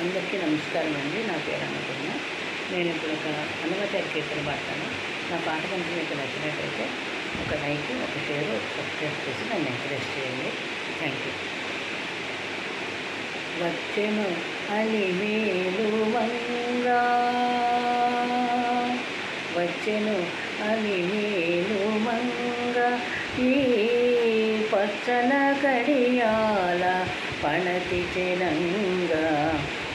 అందరికీ నమస్కారం అండి. నా పేరు అన్నపూర్ణ. నేను ఇప్పుడు ఒక హనుమచారి కీర్తన పాడతాను. నా పాట కనుక మీకు నచ్చినట్టయితే ఒక లైక్, ఒక షేర్, ఒక సబ్స్క్రైబ్ చేసి నన్ను ఎంకరేజ్ చేయండి. Thank you. వచ్చెను అలిమేలుమంగా, వచ్చెను అలిమేలుమంగా, ఈ పచ్చల కడియాల పణతి చెలంగా,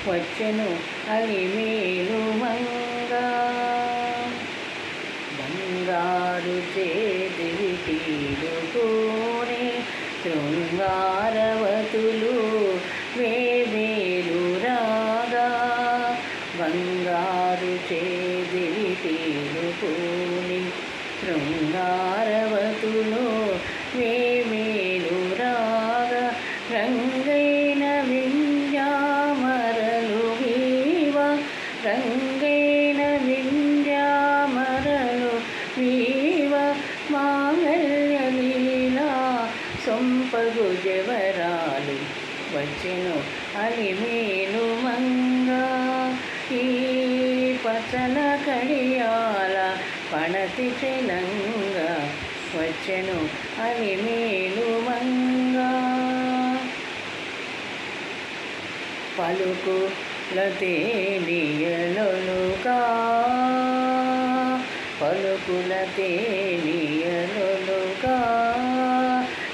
వచ్చెను అలిమేలుమంగా. బంగారు చేతివి తీరుకోనే శృంగారవతులు వేవేలు రాగా, బంగారు చేతివి తీరుకోని శృంగారవతులు వేవేలు రాగా, రంగైన వింధ్యామరలు వీవ, రంగైన వింధ్యామరలు వీవ, మాంగళ్య లీలా సొంపగు జవరాలు, వచ్చెను అలిమేలుమంగా. ఈ పచ్చల కడియాల పణతి చెలంగా, వచ్చెను అలిమేలుమంగా. పలుకుల తేనియలొలుగా, పలుకుల తేనియలొలుగా,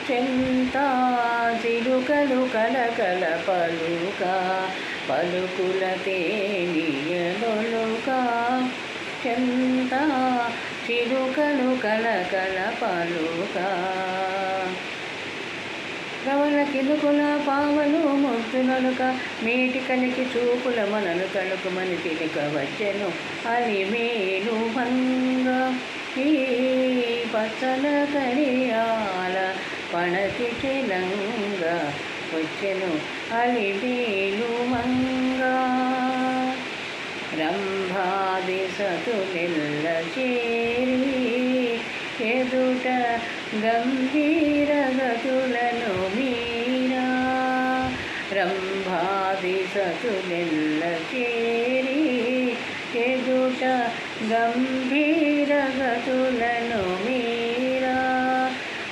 చెంతా చిలుకలు కలకల పలుకా, పలుకుల తేనియలొలుగా, చెంతా చిలుకలు కలకల పలుకా, రవల కిలుకుల పావలు ముద్దునలుక, మేటి కలికి చూపుల మనను తలుకుమని చిలిక, వచ్చెను అలిమేలుమంగా. ఈ పచ్చల కడియాల పణతి చెలంగా, వచ్చెను అలిమేలుమంగా. రంభాది సతులెల్ల చేరి ఎదుట గంభీర గతులను మీరా, రంభాది సతులెల్ల చేరి ఎదుట గంభీర గతులను మీరా,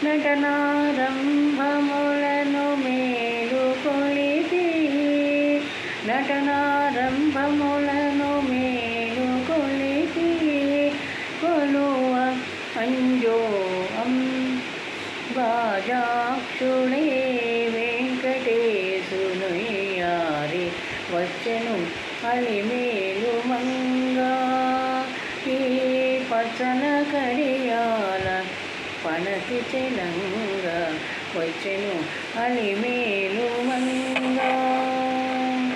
నటనారంభములను మేలుకొలిపి, నటనారంభములను మేలుకొలిపి, కొలువ అంజో బాజాక్షుడే వెంకటేశునుయ్యారి, వచ్చెను అలిమేలుమంగా. ఈ పచ్చల కడియాల పణతి చెలంగా, వచ్చెను అలిమేలుమంగా.